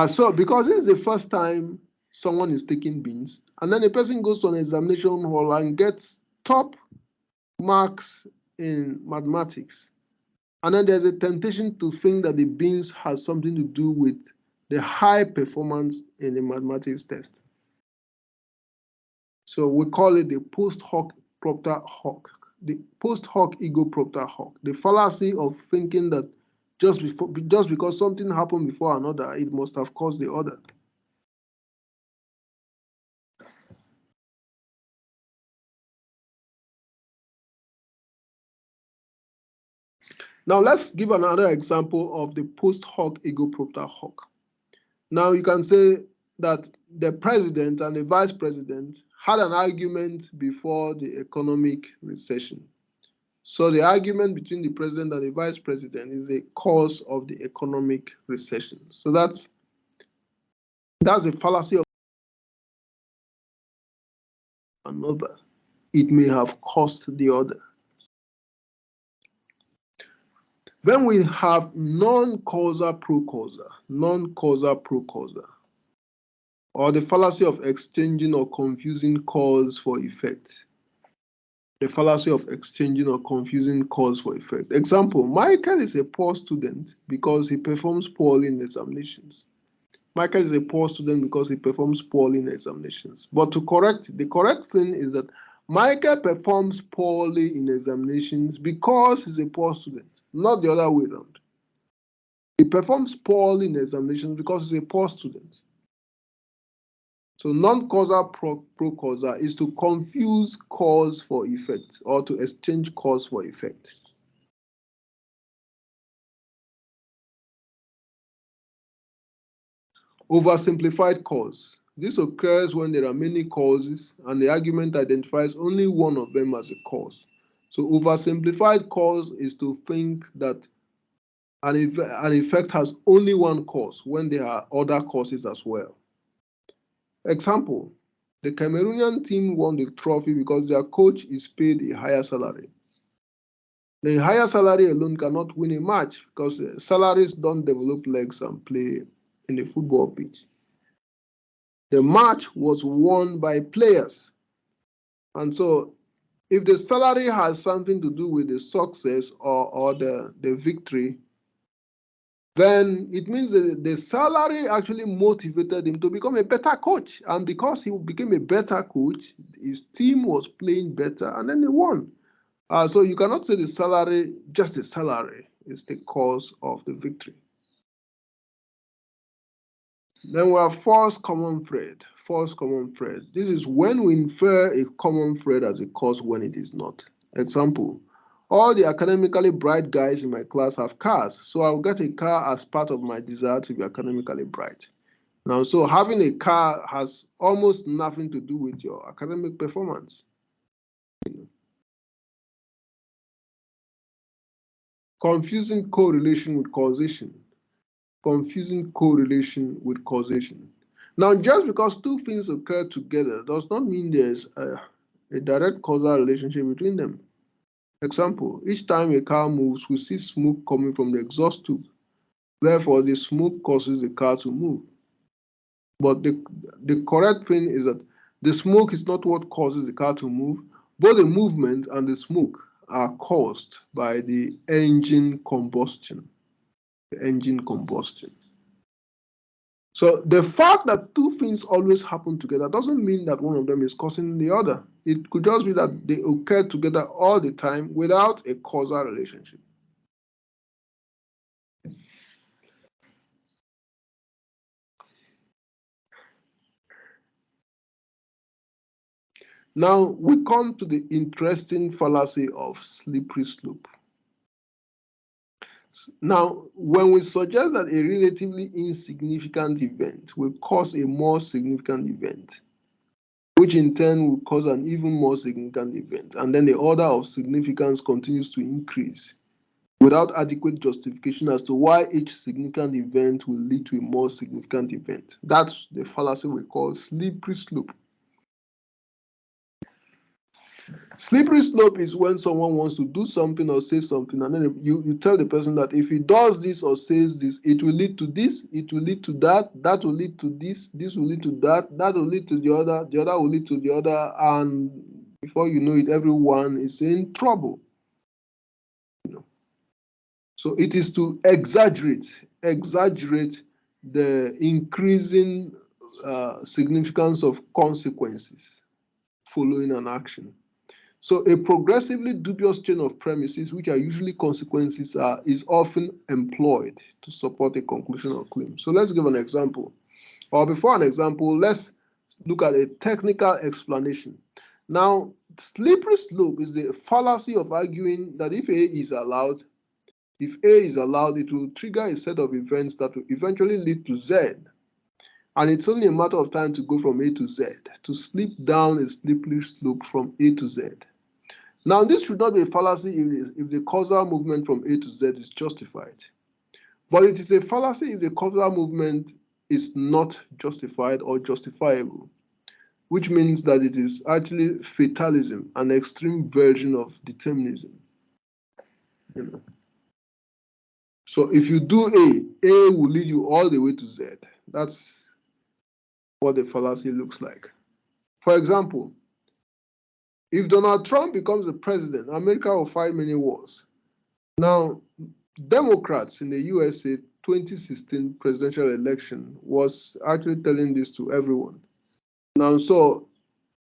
So because this is the first time someone is taking beans, and then a person goes to an examination hall and gets top marks in mathematics, and then there's a temptation to think that the beans has something to do with the high performance in the mathematics test. So we call it the post hoc propter hoc, the post hoc ego propter hoc, the fallacy of thinking that just because something happened before another, it must have caused the other. Now let's give another example of the post hoc ego propter hoc. Now you can say that the president and the vice president had an argument before the economic recession. So the argument between the president and the vice president is the cause of the economic recession. So that's a fallacy of another. It may have caused the other. Then we have non-causal pro-causal. Non-causal pro-causal. or the fallacy of exchanging or confusing cause for effect. The fallacy of exchanging or confusing cause for effect. Example, Michael is a poor student because he performs poorly in examinations. Michael is a poor student because he performs poorly in examinations. But the correct thing is that Michael performs poorly in examinations because he's a poor student, not the other way around. He performs poorly in examinations because he's a poor student. So non-causal pro-causal is to confuse cause for effect or to exchange cause for effect. Oversimplified cause. This occurs when there are many causes and the argument identifies only one of them as a cause. So oversimplified cause is to think that an effect has only one cause when there are other causes as well. Example, the Cameroonian team won the trophy because their coach is paid a higher salary. The higher salary alone cannot win a match because salaries don't develop legs and play in the football pitch. The match was won by players. And so if the salary has something to do with the success or the victory, then it means that the salary actually motivated him to become a better coach. And because he became a better coach, his team was playing better and then they won. So you cannot say the salary, just the salary, is the cause of the victory. Then we have false common thread. False common thread. This is when we infer a common thread as a cause when it is not. Example, all the academically bright guys in my class have cars, so I'll get a car as part of my desire to be academically bright. Now, so having a car has almost nothing to do with your academic performance. Confusing correlation with causation. Confusing correlation with causation. Now, just because two things occur together does not mean there's a direct causal relationship between them. Example, each time a car moves, we see smoke coming from the exhaust tube. Therefore, the smoke causes the car to move. But the correct thing is that the smoke is not what causes the car to move. Both the movement and the smoke are caused by the engine combustion. The engine combustion. So the fact that two things always happen together doesn't mean that one of them is causing the other. It could just be that they occur together all the time without a causal relationship. Now we come to the interesting fallacy of slippery slope. Now, when we suggest that a relatively insignificant event will cause a more significant event, which in turn will cause an even more significant event, and then the order of significance continues to increase without adequate justification as to why each significant event will lead to a more significant event. That's the fallacy we call slippery slope. Slippery slope is when someone wants to do something or say something, and then you tell the person that if he does this or says this, it will lead to this, it will lead to that, that will lead to this will lead to that, that will lead to the other will lead to the other, and before you know it, everyone is in trouble. So it is to exaggerate the increasing significance of consequences following an action. So a progressively dubious chain of premises, which are usually consequences, is often employed to support a conclusion or claim. So let's give an example. Or before an example, let's look at a technical explanation. Now, slippery slope is the fallacy of arguing that if A is allowed, it will trigger a set of events that will eventually lead to Z. And it's only a matter of time to go from A to Z, to slip down a slippery slope from A to Z. Now, this should not be a fallacy if the causal movement from A to Z is justified. But it is a fallacy if the causal movement is not justified or justifiable, which means that it is actually fatalism, an extreme version of determinism. You know. So if you do A will lead you all the way to Z. That's what the fallacy looks like. For example, if Donald Trump becomes the president, America will fight many wars. Now, Democrats in the USA 2016 presidential election was actually telling this to everyone. Now, so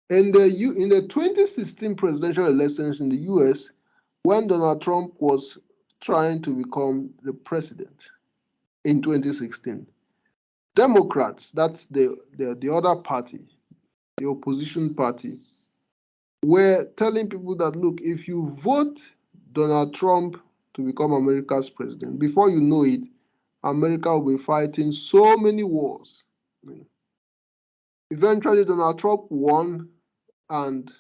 in the 2016 presidential elections in the US, when Donald Trump was trying to become the president in 2016, Democrats, that's the other party, the opposition party, were telling people that, look, if you vote Donald Trump to become America's president, before you know it, America will be fighting so many wars. Eventually, Donald Trump won, and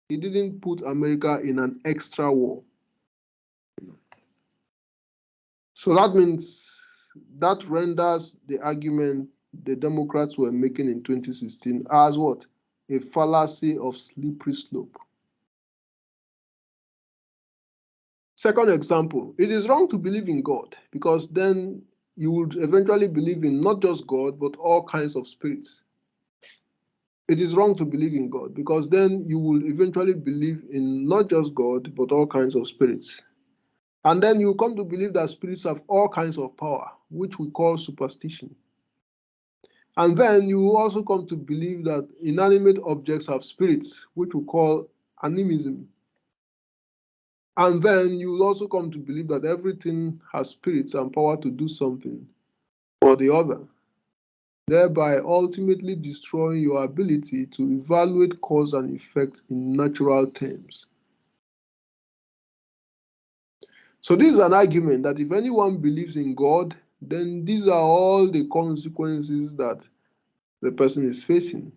he didn't put America in an extra war. So that means that renders the argument the Democrats were making in 2016 as what? A fallacy of slippery slope. Second example, it is wrong to believe in God, because then you would eventually believe in not just God, but all kinds of spirits. It is wrong to believe in God, because then you will eventually believe in not just God, but all kinds of spirits. And then you come to believe that spirits have all kinds of power, which we call superstition. And then you will also come to believe that inanimate objects have spirits, which we call animism. And then you will also come to believe that everything has spirits and power to do something or the other, thereby ultimately destroying your ability to evaluate cause and effect in natural terms. So this is an argument that if anyone believes in God, then these are all the consequences that the person is facing.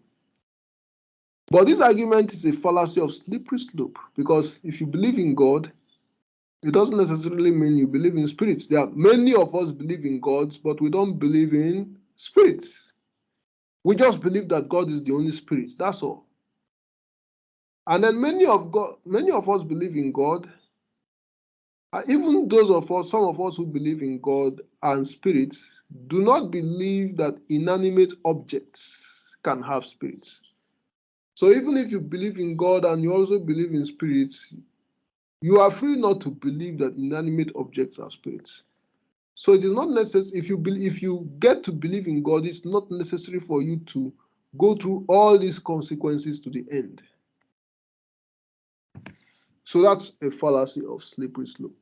But this argument is a fallacy of slippery slope, because if you believe in God, it doesn't necessarily mean you believe in spirits. There are many of us believe in gods, but we don't believe in spirits. We just believe that God is the only spirit. That's all. And then many of us believe in God. Even some of us who believe in God and spirits, do not believe that inanimate objects can have spirits. So even if you believe in God and you also believe in spirits, you are free not to believe that inanimate objects are spirits. So it is not necessary, if you get to believe in God, it's not necessary for you to go through all these consequences to the end. So that's a fallacy of slippery slope.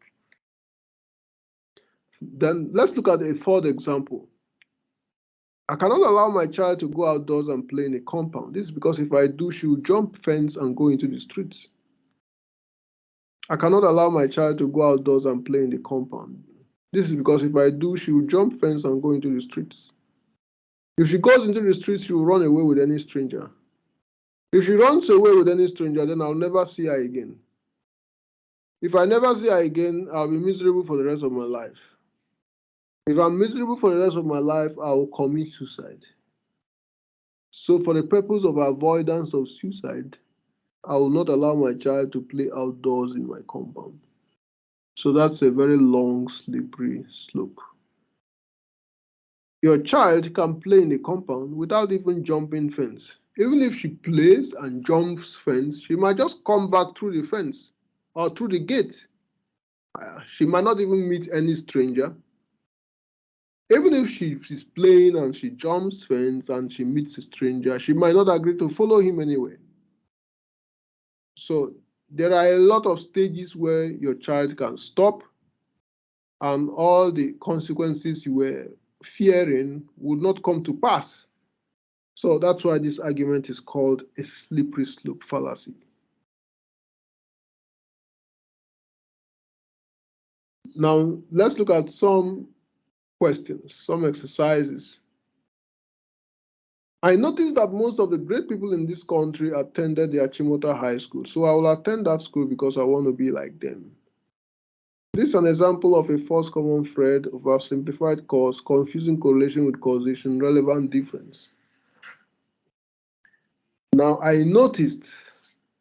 Then let's look at a third example. I cannot allow my child to go outdoors and play in a compound. This is because if I do, she will jump fence and go into the streets. I cannot allow my child to go outdoors and play in the compound. This is because if I do, she will jump fence and go into the streets. If she goes into the streets, she will run away with any stranger. If she runs away with any stranger, then I'll never see her again. If I never see her again, I'll be miserable for the rest of my life. If I'm miserable for the rest of my life, I will commit suicide. So for the purpose of avoidance of suicide, I will not allow my child to play outdoors in my compound. So that's a very long, slippery slope. Your child can play in the compound without even jumping fence. Even if she plays and jumps fence, she might just come back through the fence or through the gate. She might not even meet any stranger. Even if she's playing and she jumps fence and she meets a stranger, she might not agree to follow him anyway. So there are a lot of stages where your child can stop and all the consequences you were fearing would not come to pass. So that's why this argument is called a slippery slope fallacy. Now, let's look at some questions, some exercises. I noticed that most of the great people in this country attended the Achimota High School, so I will attend that school because I want to be like them. This is an example of a false common thread of our simplified cause, confusing correlation with causation, relevant difference. Now, I noticed,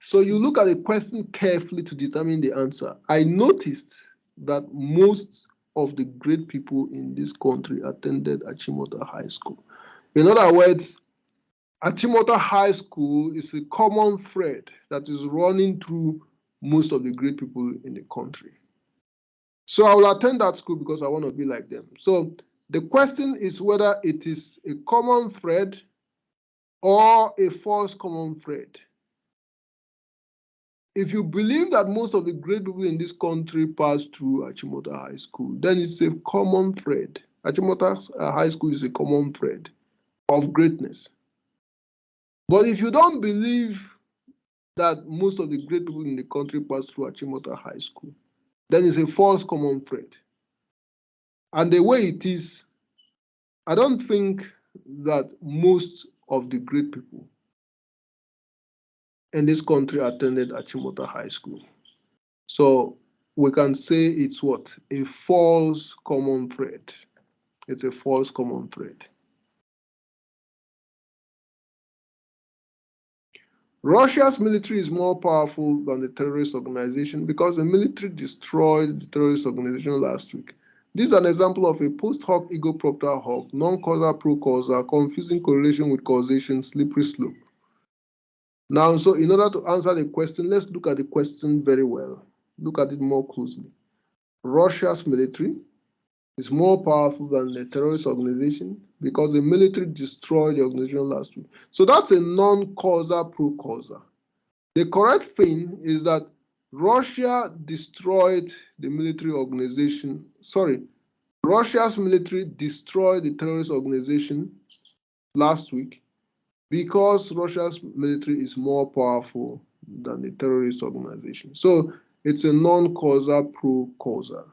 so you look at the question carefully to determine the answer. I noticed that most of the great people in this country attended Achimota High School. In other words, Achimota High School is a common thread that is running through most of the great people in the country. So I will attend that school because I want to be like them. So the question is whether it is a common thread or a false common thread. If you believe that most of the great people in this country pass through Achimota High School, then it's a common thread. Achimota High School is a common thread of greatness. But if you don't believe that most of the great people in the country pass through Achimota High School, then it's a false common thread. And the way it is, I don't think that most of the great people in this country attended Achimota High School. So we can say it's what? A false common thread. It's a false common thread. Russia's military is more powerful than the terrorist organization because the military destroyed the terrorist organization last week. This is an example of a post hoc ego propter hoc, non-causal pro-causal, confusing correlation with causation, slippery slope. Now, so in order to answer the question, let's look at the question very well. Look at it more closely. Russia's military is more powerful than the terrorist organization because the military destroyed the organization last week. So that's a non-causal pro-causal. The correct thing is that Russia destroyed the military organization. Sorry, Russia's military destroyed the terrorist organization last week because Russia's military is more powerful than the terrorist organization. So it's a non-causal pro-causal.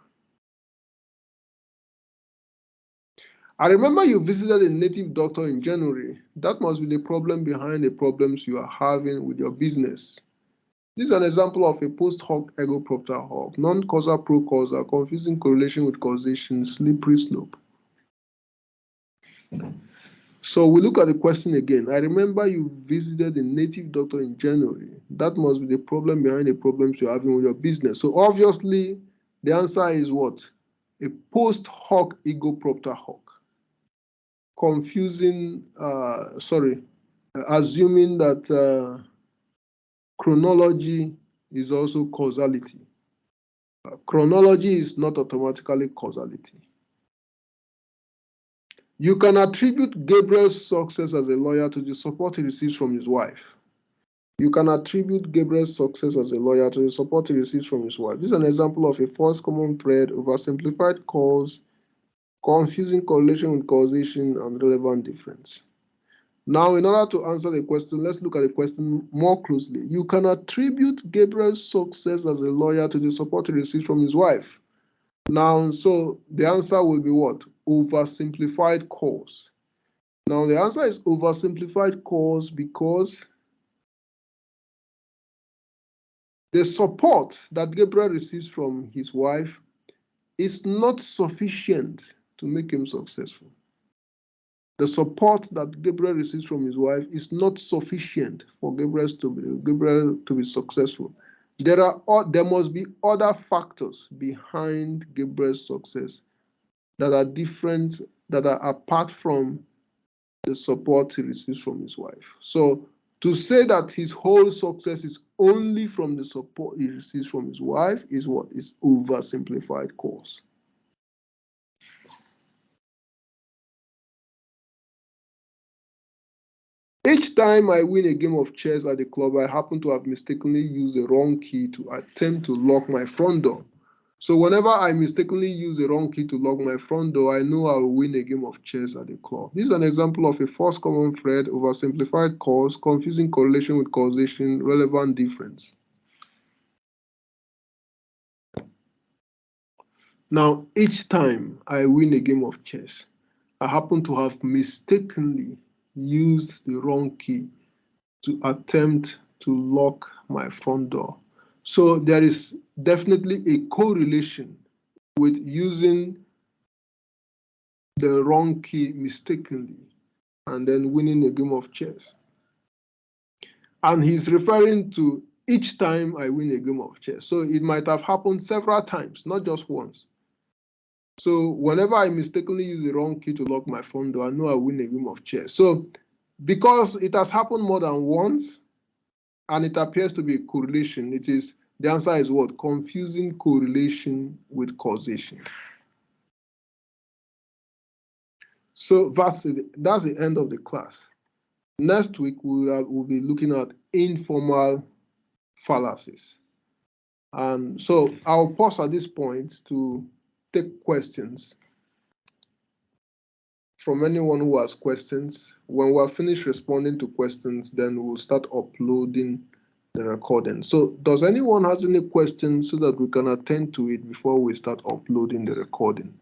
I remember you visited a native doctor in January. That must be the problem behind the problems you are having with your business. This is an example of a post hoc ego propter hoc, non-causal pro-causal, confusing correlation with causation, slippery slope. So we look at the question again. I remember you visited a native doctor in January. That must be the problem behind the problems you're having with your business. So obviously, the answer is what? A post hoc ego propter hoc. Confusing, assuming that chronology is also causality. Chronology is not automatically causality. You can attribute Gabriel's success as a lawyer to the support he receives from his wife. You can attribute Gabriel's success as a lawyer to the support he receives from his wife. This is an example of a false common thread, oversimplified cause, confusing correlation with causation, and relevant difference. Now, in order to answer the question, let's look at the question more closely. You can attribute Gabriel's success as a lawyer to the support he receives from his wife. Now, so the answer will be what? Oversimplified cause. Now, the answer is oversimplified cause because the support that Gabriel receives from his wife is not sufficient to make him successful. The support that Gabriel receives from his wife is not sufficient for Gabriel to be successful. There must be other factors behind Gabriel's success that are different, that are apart from the support he receives from his wife. So to say that his whole success is only from the support he receives from his wife is what is oversimplified cause. Each time I win a game of chess at the club, I happen to have mistakenly used the wrong key to attempt to lock my front door. So whenever I mistakenly use the wrong key to lock my front door, I know I will win a game of chess at the club. This is an example of a false common thread, oversimplified cause, confusing correlation with causation, relevant difference. Now, each time I win a game of chess, I happen to have mistakenly used the wrong key to attempt to lock my front door. So there is definitely a correlation with using the wrong key mistakenly and then winning a game of chess. And he's referring to each time I win a game of chess. So it might have happened several times, not just once. So whenever I mistakenly use the wrong key to lock my front door, I know I win a game of chess. So Because it has happened more than once and it appears to be a correlation, the answer is what? Confusing correlation with causation. So that's the end of the class. Next week, we'll be looking at informal fallacies. And so I'll pause at this point to take questions from anyone who has questions. When we're finished responding to questions, then we'll start uploading the recording. So does anyone has any questions so that we can attend to it before we start uploading the recording?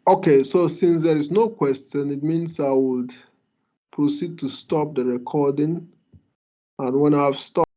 Okay, so since there is no question, it means I would proceed to stop the recording. And when I've stopped,